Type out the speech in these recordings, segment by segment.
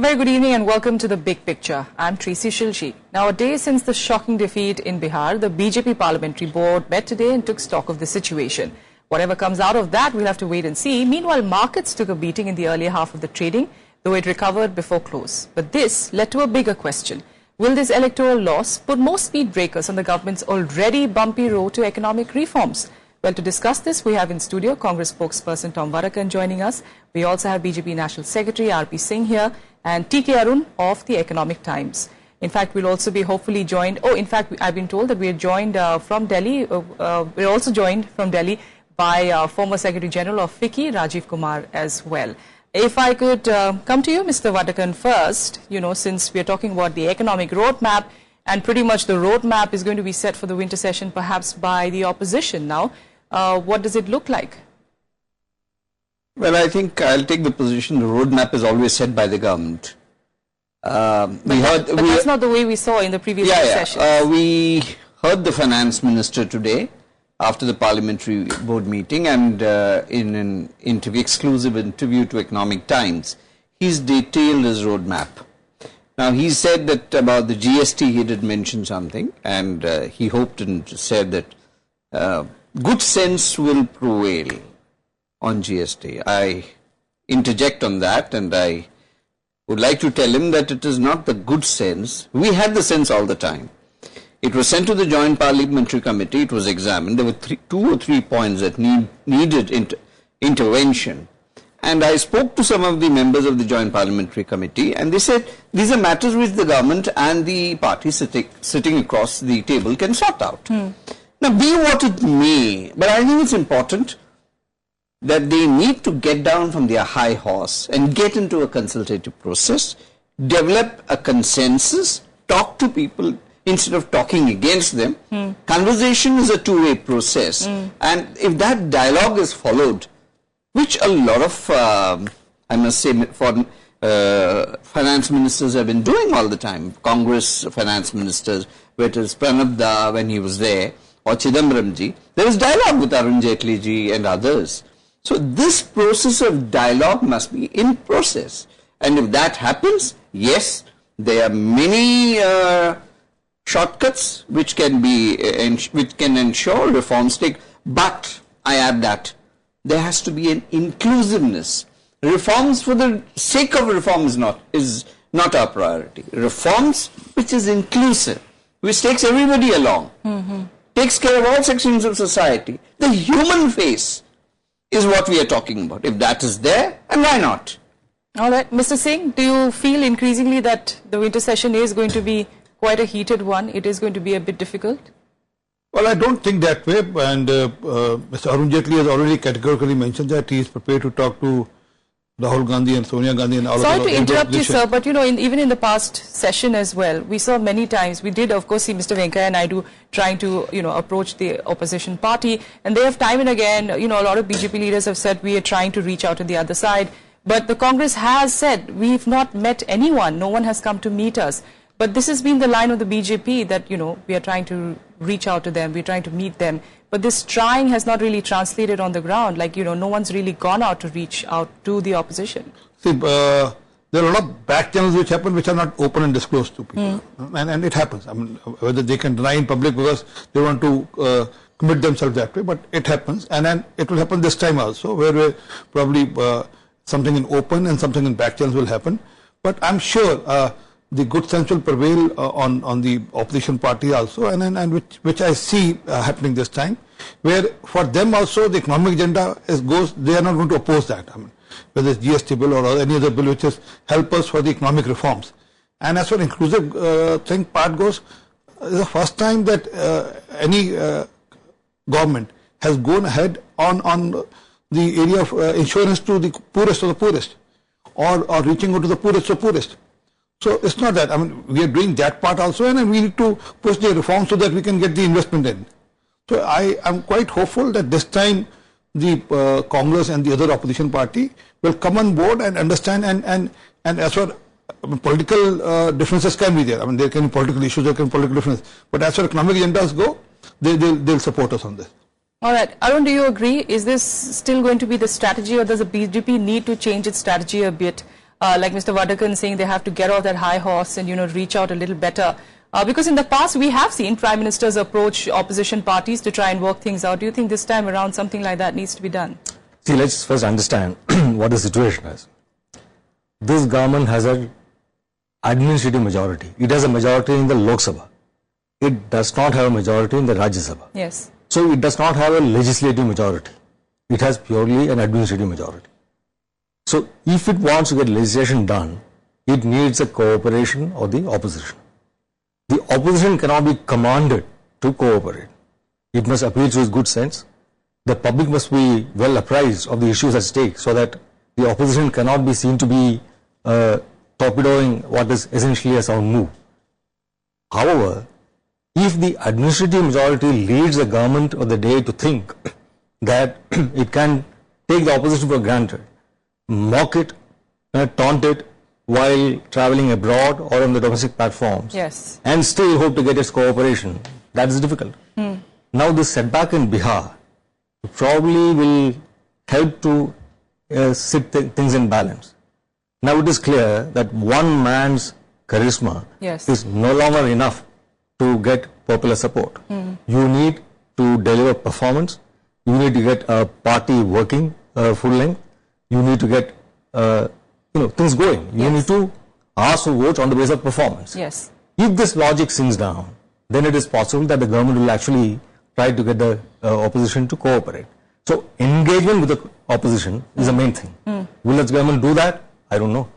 A very good evening and welcome to The Big Picture. I'm Tracy Shilshi. Now, a day since the shocking defeat in Bihar, the BJP Parliamentary Board met today and took stock of the situation. Whatever comes out of that, we'll have to wait and see. Meanwhile, markets took a beating in the earlier half of the trading, though it recovered before close. But this led to a bigger question. Will this electoral loss put more speed breakers on the government's already bumpy road to economic reforms? Well, to discuss this, we have in studio Congress spokesperson Vadakkan joining us. We also have BJP National Secretary R.P.Singh here and TK Arun of the Economic Times. In fact, we'll also be hopefully joined. I've been told that we are joined from Delhi. We're also joined from Delhi by former Secretary General of FICCI, Rajiv Kumar, as well. If I could come to you, Mr. Vadakkan, first, since we're talking about the economic roadmap, and pretty much the roadmap is going to be set for the winter session, perhaps by the opposition now. What does it look like? Well, I think I'll take the position the roadmap is always set by the government. But that's not the way we saw in the previous sessions. We heard the finance minister today after the parliamentary board meeting, and in an exclusive interview to Economic Times, he's detailed his roadmap. Now, he said that about the GST he did mention something, and he hoped and said that good sense will prevail on GST. I interject on that, and I would like to tell him that it is not the good sense. We had the sense all the time. It was sent to the Joint Parliamentary Committee, it was examined. There were two or three points that needed intervention. And I spoke to some of the members of the Joint Parliamentary Committee, and they said these are matters which the government and the party sitting across the table can sort out. Now, be what it may, but I think it's important that they need to get down from their high horse and get into a consultative process, develop a consensus, talk to people instead of talking against them. Conversation is a two-way process. And if that dialogue is followed, which a lot of, I must say, finance ministers have been doing all the time, Congress finance ministers, whether it is Pranab Da when he was there, or Chidambaram ji, there was dialogue with Arun ji and others. So this process of dialogue must be in process. And if that happens, yes, there are many shortcuts which can ensure reforms take. But I add that there has to be an inclusiveness. Reforms for the sake of reform is not our priority. Reforms which is inclusive, which takes everybody along, takes care of all sections of society. The human face is what we are talking about. If that is there, and why not? All right. Mr. Singh, do you feel increasingly that the winter session is going to be quite a heated one? It is going to be a bit difficult? Well, I don't think that way. And Mr. Arun Jaitley has already categorically mentioned that he is prepared to talk to Rahul Gandhi and Sonia Gandhi and all of them. Sorry to interrupt you, sir, but even in the past session as well, we saw many times, we did of course see Mr. Venkaiah Naidu trying to, approach the opposition party, and they have time and again, a lot of BJP leaders have said we are trying to reach out to the other side, but the Congress has said we've not met anyone, no one has come to meet us. But this has been the line of the BJP that, we are trying to reach out to them, we're trying to meet them. But this trying has not really translated on the ground. Like, no one's really gone out to reach out to the opposition. See, there are a lot of back channels which happen which are not open and disclosed to people. And it happens. I mean, whether they can deny in public because they want to commit themselves that way, but it happens. And then it will happen this time also, where probably something in open and something in back channels will happen. But I'm sure the good sense will prevail on the opposition party also, and which I see happening this time, where for them also the economic agenda goes, they are not going to oppose that. I mean, whether it's GST bill or any other bill which is help us for the economic reforms. And as for inclusive thing part goes, it's the first time that any government has gone ahead on the area of insurance to the poorest of the poorest, or reaching out to the poorest of the poorest. So it's not that. I mean, we are doing that part also, and we need to push the reform so that we can get the investment in. So I am quite hopeful that this time the Congress and the other opposition party will come on board and understand, and as far political differences can be there. I mean, there can be political issues, there can be political differences. But as far as economic agendas go, they'll support us on this. All right. Arun, do you agree? Is this still going to be the strategy, or does the BJP need to change its strategy a bit like Mr. Vadakkan saying they have to get off that high horse and, reach out a little better. Because in the past we have seen Prime Ministers approach opposition parties to try and work things out. Do you think this time around something like that needs to be done? See, let's first understand what the situation is. This government has an administrative majority. It has a majority in the Lok Sabha. It does not have a majority in the Rajya Sabha. Yes. So it does not have a legislative majority. It has purely an administrative majority. So if it wants to get legislation done, it needs the cooperation of the opposition. The opposition cannot be commanded to cooperate. It must appeal to its good sense. The public must be well apprised of the issues at stake so that the opposition cannot be seen to be torpedoing what is essentially a sound move. However, if the administrative majority leads the government of the day to think that it can take the opposition for granted, mock it, taunt it while traveling abroad or on the domestic platforms, yes, and still hope to get its cooperation, that is difficult. Now this setback in Bihar probably will help to sit things in balance. Now it is clear that one man's charisma is no longer enough to get popular support. You need to deliver performance. You need to get a party working full length. You need to get things going. You need to ask for votes on the basis of performance. Yes. If this logic sinks down, then it is possible that the government will actually try to get the opposition to cooperate. So engagement with the opposition is the main thing. Will the government do that? I don't know.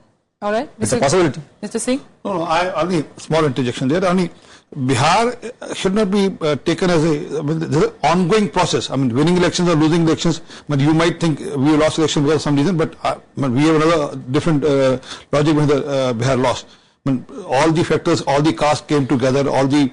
All right. It's a possibility. Mr. Singh? No, only small interjection there. Only Bihar should not be taken as there's an ongoing process. I mean, winning elections or losing elections, but you might think we lost election because of some reason, but we have another different logic when the Bihar lost. I mean, all the factors, all the castes came together, all the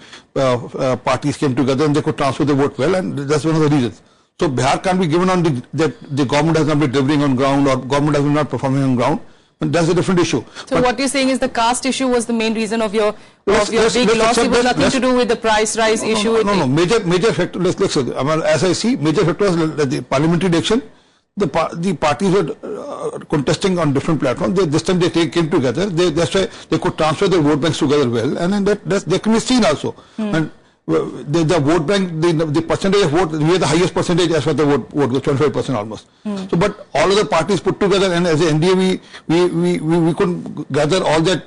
parties came together and they could transfer the vote well, and that's one of the reasons. So Bihar can't be given on that the government has not been delivering on ground or government has been not performing on ground. But that's a different issue. So what you're saying is the caste issue was the main reason of your big loss. It was nothing to do with the price rise issue. No. Major factor. Let's as I see, major factor was the parliamentary election. The parties were contesting on different platforms. This time they came together. That's why they could transfer their vote banks together well, and that can be seen also. And the vote bank, the percentage of vote, we have the highest percentage as far as the vote goes, 25% almost. So, but all other parties put together, and as an NDA, we couldn't gather all that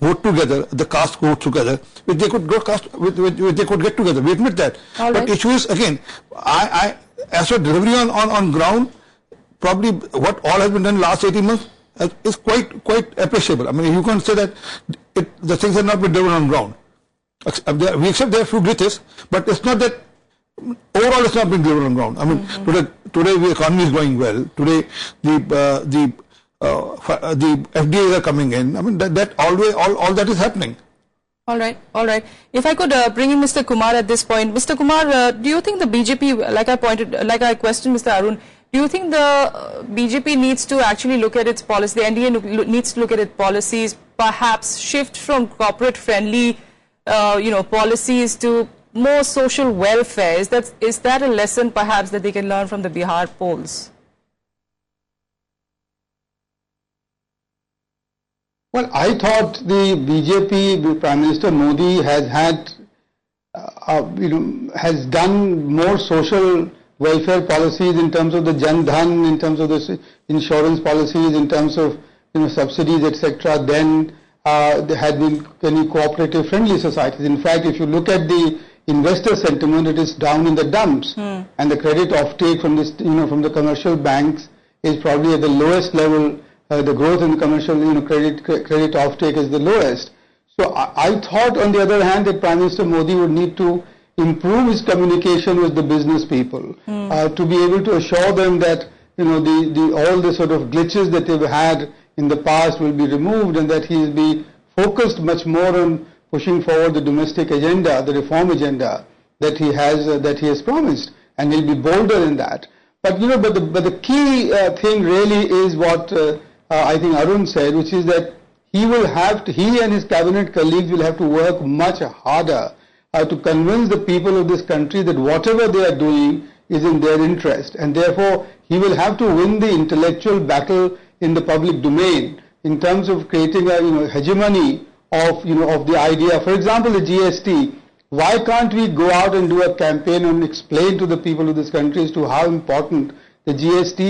vote together, the caste vote together, which they could which they could get together. We admit that. But issue is again, as for delivery on ground, probably what all has been done last 18 months is quite appreciable. I mean, you can say that the things have not been delivered on ground. We accept there are few glitches, but it's not that overall it's not been delivered on ground. I mean, today the economy is going well. Today the FDIs are coming in. I mean that always all that is happening. All right. If I could bring in Mr. Kumar at this point, Mr. Kumar, do you think the BJP, like I questioned Mr. Arun, do you think the BJP needs to actually look at its policy? The NDA needs to look at its policies, perhaps shift from corporate friendly policies to more social welfare. Is that a lesson perhaps that they can learn from the Bihar polls? Well, I thought the BJP, Prime Minister Modi has had, has done more social welfare policies in terms of the Jan Dhan, in terms of the insurance policies, in terms of subsidies, etc. than there had been any cooperative friendly societies. In fact, if you look at the investor sentiment, it is down in the dumps, and the credit offtake from this, from the commercial banks is probably at the lowest level. The growth in the commercial, credit offtake is the lowest. So I thought, on the other hand, that Prime Minister Modi would need to improve his communication with the business people to be able to assure them that all the sort of glitches that they've had in the past will be removed, and that he will be focused much more on pushing forward the domestic agenda, the reform agenda that he has promised, and he'll be bolder in that. But but the key thing really is what I think Arun said, which is that he and his cabinet colleagues will have to work much harder to convince the people of this country that whatever they are doing is in their interest, and therefore he will have to win the intellectual battle in the public domain in terms of creating a hegemony of of the idea. For example, the GST. Why can't we go out and do a campaign and explain to the people of this country as to how important the GST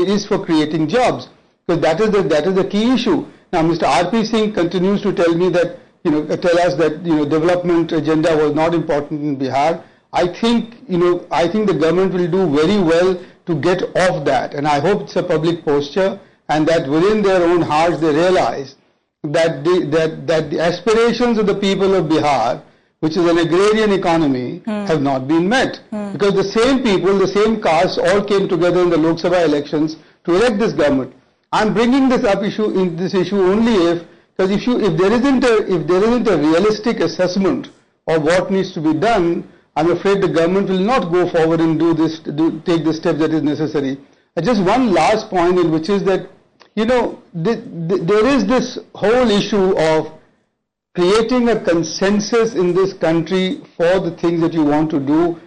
is for creating jobs? Because that is the key issue. Now, Mr. R.P.Singh continues to tell me that tell us that development agenda was not important in Bihar. I think the government will do very well to get off that, and I hope it's a public posture, and that within their own hearts they realize that the aspirations of the people of Bihar, which is an agrarian economy, have not been met. Because the same people, the same caste all came together in the Lok Sabha elections to elect this government. I'm bringing this issue only if there isn't a realistic assessment of what needs to be done, I'm afraid the government will not go forward and take the step that is necessary. Just one last point, which is that there is this whole issue of creating a consensus in this country for the things that you want to do,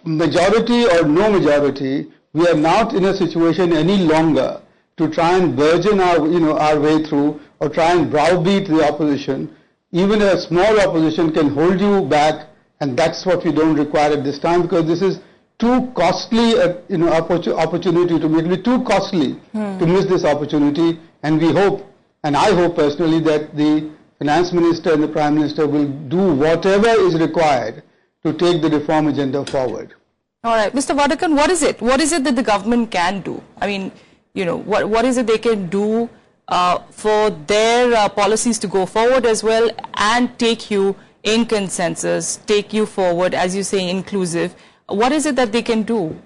majority or no majority. We are not in a situation any longer to try and burgeon our way through or try and browbeat the opposition. Even a small opposition can hold you back, and that's what we don't require at this time, because this is too costly opportunity to miss. It will be too costly to miss this opportunity, and we hope, and I hope personally, that the Finance Minister and the Prime Minister will do whatever is required to take the reform agenda forward. All right, Mr. Vadakkan, what is it? What is it that the government can do? I mean, what is it they can do for their policies to go forward as well and take you in consensus, take you forward, as you say, inclusive? What is it that they can do?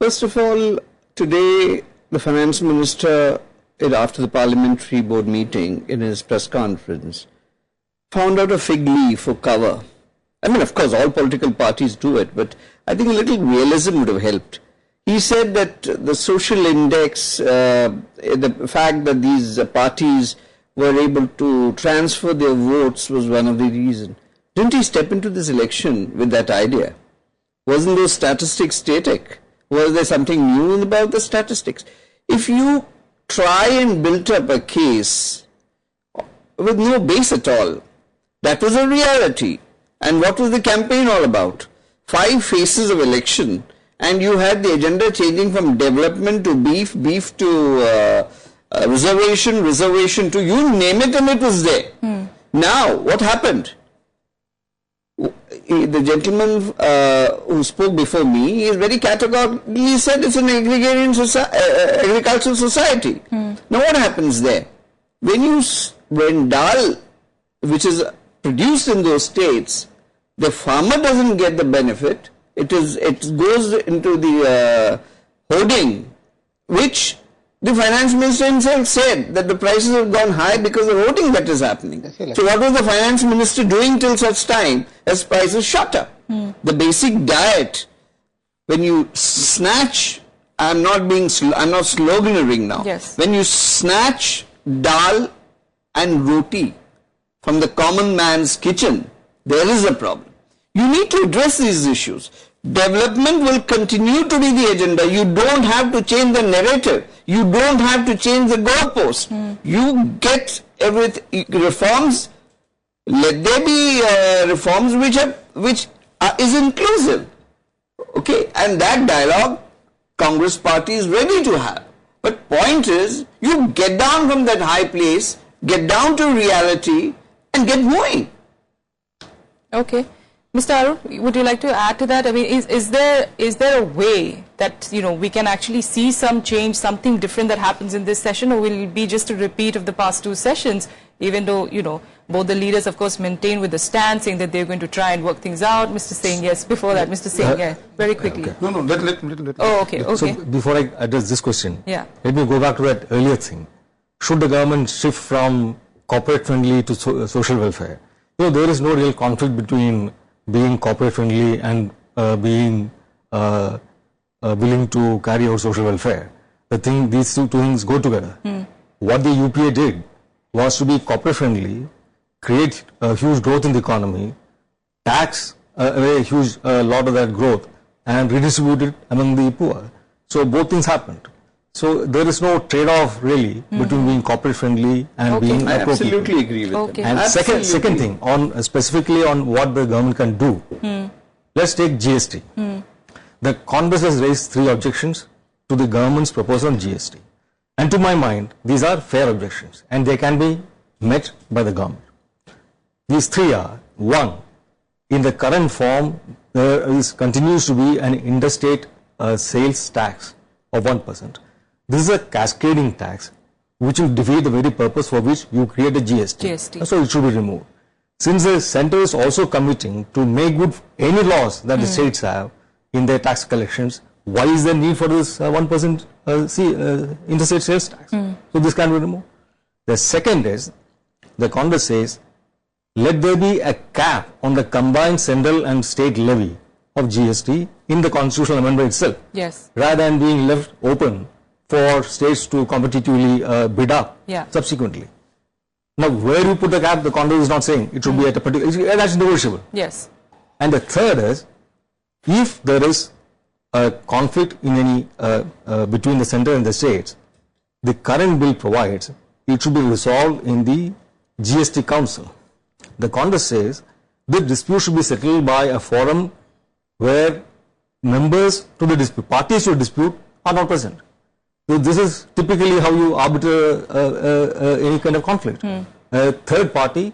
First of all, today the Finance Minister, after the Parliamentary Board meeting, in his press conference, found out a fig leaf for cover. I mean, of course, all political parties do it, but I think a little realism would have helped. He said that the social index, the fact that these parties were able to transfer their votes was one of the reasons. Didn't he step into this election with that idea? Wasn't those statistics static? Was there something new about the statistics? If you try and build up a case with no base at all, that was a reality. And what was the campaign all about? 5 phases of election, and you had the agenda changing from development to beef, beef to reservation to you name it, and it was there. Now, what happened? The gentleman who spoke before me is very categorically said it's an agrarian agricultural society. Now, what happens there? When dal, which is produced in those states, the farmer doesn't get the benefit. It goes into the hoarding, which the Finance Minister himself said that the prices have gone high because of hoarding that is happening. So what was the Finance Minister doing till such time as prices shot up? The basic diet, when you snatch, I'm not sloganeering now. Yes. When you snatch dal and roti from the common man's kitchen, there is a problem. You need to address these issues. Development will continue to be the agenda. You don't have to change the narrative. You don't have to change the goalpost. You get everything, reforms. Let there be reforms which is inclusive. Okay, and that dialogue Congress party is ready to have. But point is, you get down from that high place, get down to reality, and get moving. Okay. Mr. Arun, would you like to add to that? I mean, is there a way that, we can actually see some change, something different that happens in this session, or will it be just a repeat of the past 2 sessions, even though, both the leaders, of course, maintain with the stand, saying that they're going to try and work things out? Mr. Singh, yes. Before that, Mr. Singh, yeah, very quickly. Okay. No, let. Oh, okay. So, before I address this question, let me go back to that earlier thing. Should the government shift from corporate friendly to social welfare? There is no real conflict between being corporate friendly and being willing to carry out social welfare. These two things go together. What the UPA did was to be corporate friendly, create a huge growth in the economy, tax away a huge lot of that growth, and redistribute it among the poor. So both things happened. So there is no trade-off really between being corporate friendly and being I pro-people. absolutely agree with that. And second thing, on specifically on what the government can do, let's take GST. The Congress has raised 3 objections to the government's proposal on GST. And to my mind, these are fair objections and they can be met by the government. These 3 are: 1, in the current form, there continues to be an interstate sales tax of 1%. This is a cascading tax which will defeat the very purpose for which you create a GST. So it should be removed. Since the centre is also committing to make good any loss that the states have in their tax collections, why is there need for this 1% interstate sales tax? So this can be removed. The second is, the Congress says, let there be a cap on the combined central and state levy of GST in the constitutional amendment itself. Yes. Rather than being left open for states to competitively bid up subsequently. Now, where you put the cap, the Congress is not saying it should be at a particular, that's negotiable. Yes. And the third is, if there is a conflict in any between the centre and the states, the current bill provides it should be resolved in the GST Council. The Congress says the dispute should be settled by a forum where members to the dispute, parties to the dispute, are not present. So this is typically how you arbitrate any kind of conflict. A third party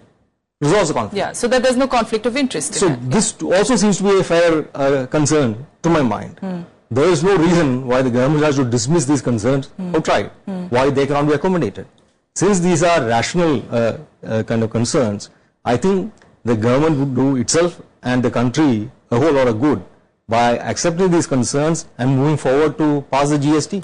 resolves the conflict. Yeah, so that there's no conflict of interest. So this also seems to be a fair concern to my mind. There is no reason why the government has to dismiss these concerns outright, why they cannot be accommodated. Since these are rational kind of concerns, I think the government would do itself and the country a whole lot of good by accepting these concerns and moving forward to pass the GST.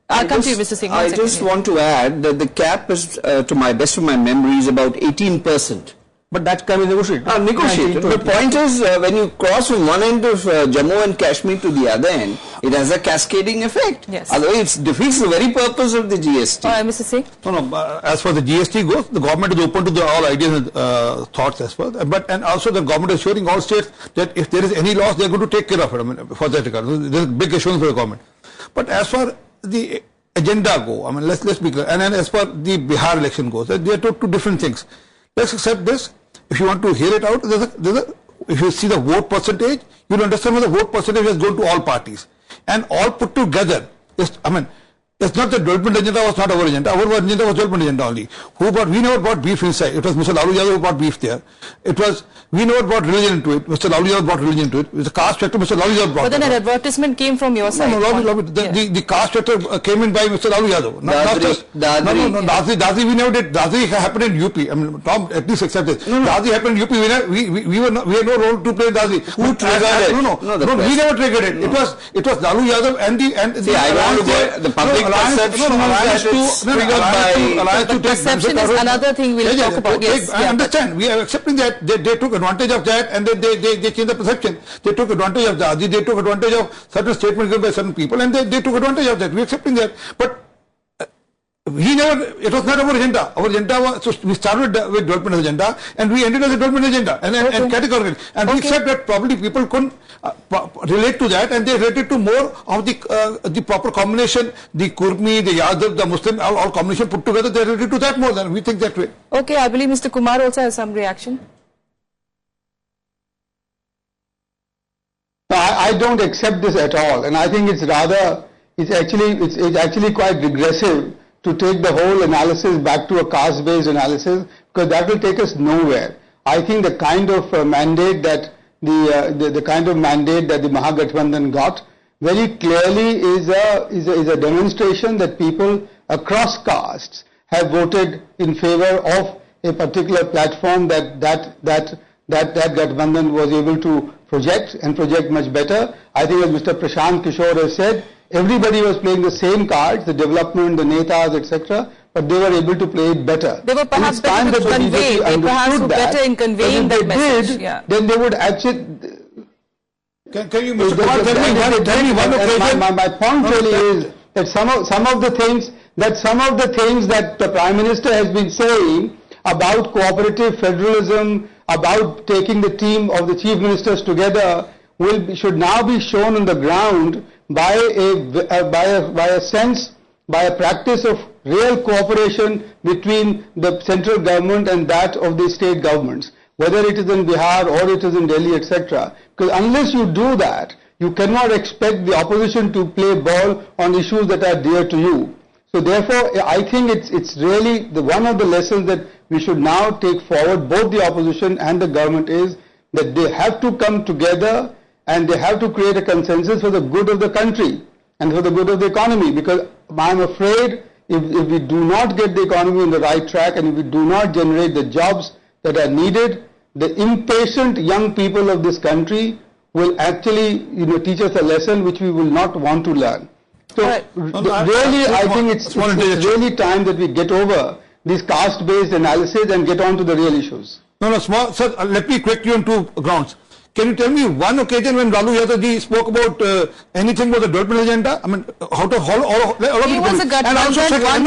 I'll come to you, Mr. Singh. I just want to add that the cap is, to my best of my memory, is about 18%. But that can be negotiated. Negotiated. The point is, when you cross from one end of Jammu and Kashmir to the other end, it has a cascading effect. Yes. Otherwise, it defeats the very purpose of the GST. Mr. Singh? No, as far as the GST goes, the government is open to all ideas and thoughts as well. And also the government is assuring all states that if there is any loss, they are going to take care of it. I mean, for that regard, there is big assurance for the government. But as far the agenda go, I mean, let's be clear. And then as far the Bihar election goes, they are two different things. Let's accept this. If you want to hear it out, if you see the vote percentage, you'll understand that the vote percentage has gone to all parties. And all put together, it's not the development agenda was not our agenda. Our agenda was development agenda only. We never brought beef inside. It was Mr. Lalu Yadav who brought beef there. We never brought religion into it. Mr. Lalu Yadav brought religion into it. It was the caste factor Mr. Lalu Yadav brought. But then an advertisement came from your side. The caste factor came in by Mr. Lalu Yadav. Dadri, we never did. Dadri happened in UP. I mean, Tom at least accept this. Dadri happened in UP. We had no role to play in Dadri. Who triggered it? We never triggered it. It was Lalu Yadav and the public perception is another thing we'll talk about. Yes, I understand. We are accepting that they took advantage of that and they changed the perception. They took advantage of that. They took advantage of certain statements given by certain people and they took advantage of that. We are accepting that. But it was not our agenda. Our agenda was, so we started with development agenda and we ended as a development agenda and categorically. And we said that probably people couldn't relate to that and they related to more of the proper combination, the Kurmi, the Yadav, the Muslim, all combination put together, they related to that more than we think that way. Okay, I believe Mr. Kumar also has some reaction. No, I don't accept this at all, and I think it's actually quite regressive to take the whole analysis back to a caste-based analysis, because that will take us nowhere. I think the kind of mandate that the kind of mandate that the Mahagathbandhan got very clearly is a demonstration that people across castes have voted in favor of a particular platform that Gathbandhan was able to project and project much better. I think as Mr. Prashant Kishore has said, everybody was playing the same cards, the development, the netas, etc., but they were able to play it better. They were perhaps better to convey, they perhaps were better in conveying that message. Then they would actually... Can you, Mr. Kumar, tell me one occasion? My point really is that some of the things that the Prime Minister has been saying about cooperative federalism, about taking the team of the chief ministers together, should now be shown on the ground by a practice of real cooperation between the central government and that of the state governments, whether it is in Bihar or it is in Delhi, etc. Because unless you do that, you cannot expect the opposition to play ball on issues that are dear to you. So therefore, I think it's really one of the lessons that we should now take forward, both the opposition and the government, is that they have to come together and they have to create a consensus for the good of the country and for the good of the economy. Because I'm afraid if we do not get the economy on the right track and if we do not generate the jobs that are needed, the impatient young people of this country will actually, teach us a lesson which we will not want to learn. So really, I think it's really time that we get over this caste-based analysis and get on to the real issues. Sir, let me correct you on two grounds. Can you tell me one occasion when Lalu Yadav spoke about anything about the development agenda? I mean, how to all of he was a gut one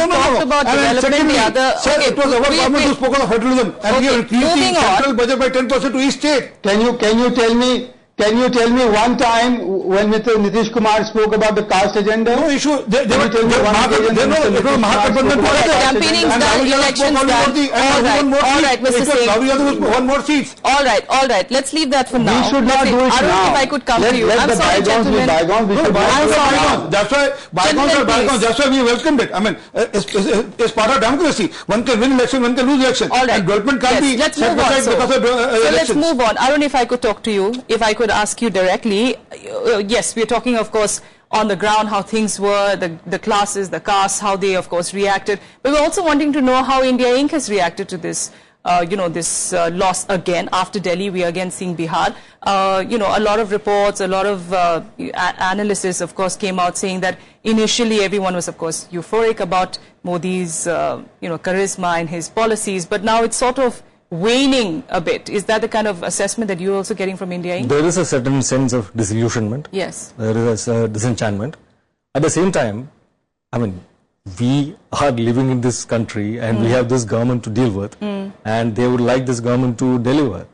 talked about development, the other... Sir, it was our government who spoke of federalism and we increased the central budget by 10% to each state. Can you tell me one time when Mr. Nitish Kumar spoke about the caste agenda? No issue. Campaigning done, elections done. All right, Mr. Singh. One more seats. All right. Let's leave that for now. We should not do it now. If I could come to you. I'm sorry, gentlemen. That's why bygones are bygones. That's why we welcomed it. I mean, it's part of democracy. One can win election, one can lose election. All right. And development can't be set aside because of elections. So let's move on. Arun, if I could talk to you, if I could ask you directly, yes, we're talking, of course, on the ground, how things were, the classes, the castes, how they, of course, reacted. But we're also wanting to know how India Inc. has reacted to this, this loss again. After Delhi, we are again seeing Bihar. A lot of reports, a lot of analysis, of course, came out saying that initially everyone was, of course, euphoric about Modi's, charisma and his policies. But now it's sort of waning a bit. Is that the kind of assessment that you're also getting from India Inc.? There is a certain sense of disillusionment. Yes. There is a disenchantment. At the same time, I mean, we are living in this country and we have this government to deal with and they would like this government to deliver.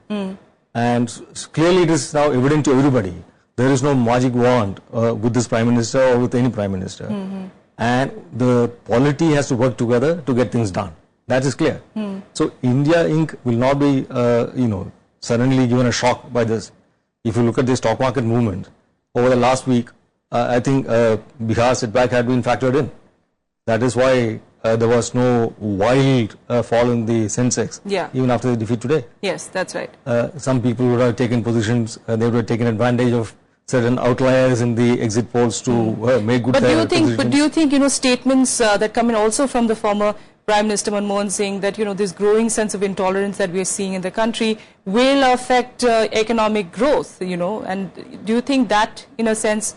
And clearly it is now evident to everybody. There is no magic wand with this Prime Minister or with any Prime Minister. And the polity has to work together to get things done. That is clear. So India Inc. will not be, suddenly given a shock by this. If you look at the stock market movement over the last week, I think Bihar setback had been factored in. That is why there was no wild fall in the Sensex, even after the defeat today. Yes, that's right. Some people would have taken positions, they would have taken advantage of certain outliers in the exit polls to make good positions. But do you think, statements that come in also from the former Prime Minister Manmohan Singh that, this growing sense of intolerance that we are seeing in the country will affect economic growth, and do you think that, in a sense,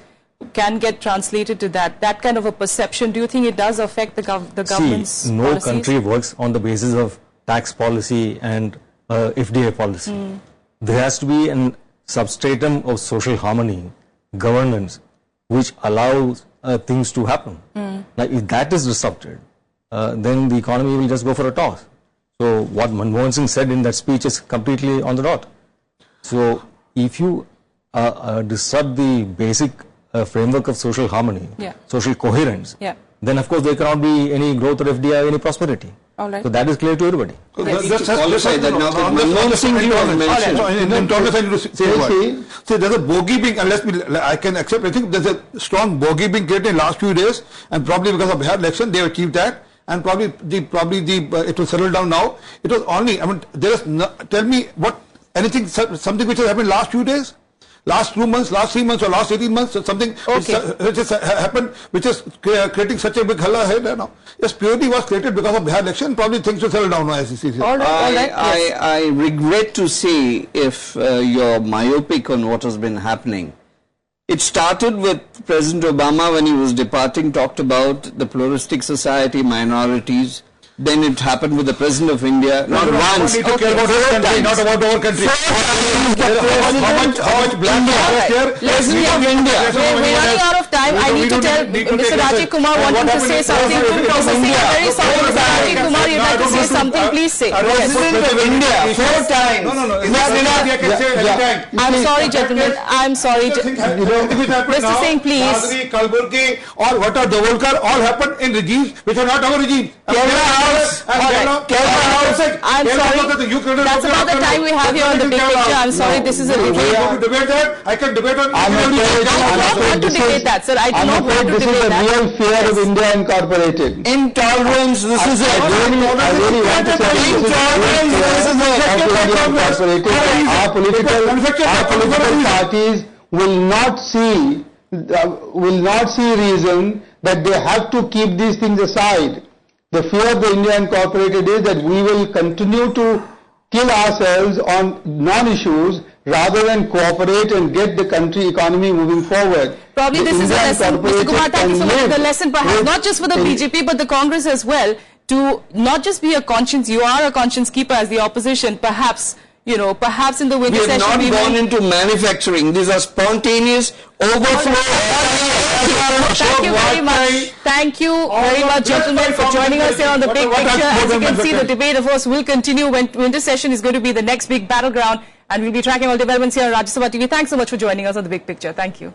can get translated to that kind of a perception? Do you think it does affect the government's no policies? Country works on the basis of tax policy and FDI policy. There has to be a substratum of social harmony, governance, which allows things to happen. Now, if that is disrupted, then the economy will just go for a toss. So what Manmohan Singh said in that speech is completely on the dot. So if you disrupt the basic framework of social harmony, social coherence, then of course there cannot be any growth or FDI, any prosperity. All right. So that is clear to everybody. Let's qualify that now that Manmohan Singh mentioned. See, there's a bogey being, I can accept, I think there's a strong bogey being created in the last few days, and probably because of Bihar election, they have achieved that, and probably it will settle down now. It was only, there is tell me something which has happened last few days? Last 2 months, last 3 months, or last 18 months, something which has happened, which is creating such a big halla here now. Yes, purity was created because of Bihar election. Probably things will settle down now, as you see. I regret to say, if you're myopic on what has been happening, it started with President Obama when he was departing, talked about the pluralistic society, minorities. Then it happened with the President of India. Not once. We need to care about his country, not about our country. How much black Let's move on. We're running out of time. time. I need to tell Mr. Rajiv Kumar wanting to say something. I'm very sorry, Mr. Rajiv Kumar, you'd like to say something. Please say. President of India 4 times. I'm sorry, gentlemen. I'm sorry. Mr. Singh, please. Kalburgi or what are Davolkar all happened in regimes which are not our regimes. Kerala House. I'm sorry. That's about the time we have here on the big picture. I'm sorry, this is a little... I can debate on... I do not want to debate that, sir. I do not want to debate that. This is the real fear of India Incorporated. Intolerance, this is it. I really want to say Intolerance, this is it. Our political parties will not see reason that they have to keep these things aside. The fear of the India Incorporated is that we will continue to kill ourselves on non-issues rather than cooperate and get the country economy moving forward. Probably this is a lesson, Mr. Kumar, thank you so much for the lesson, perhaps not just for the BJP but the Congress as well, to not just be a conscience, you are a conscience keeper as the opposition, perhaps, you know, perhaps in the winter session... We have not gone into manufacturing, these are spontaneous overflow. Thank you very much. Thank you very much, gentlemen, for joining us here on the big picture. As you can see, the debate, of course, will continue. Winter session is going to be the next big battleground, and we'll be tracking all developments here on Rajya Sabha TV. Thanks so much for joining us on the big picture. Thank you.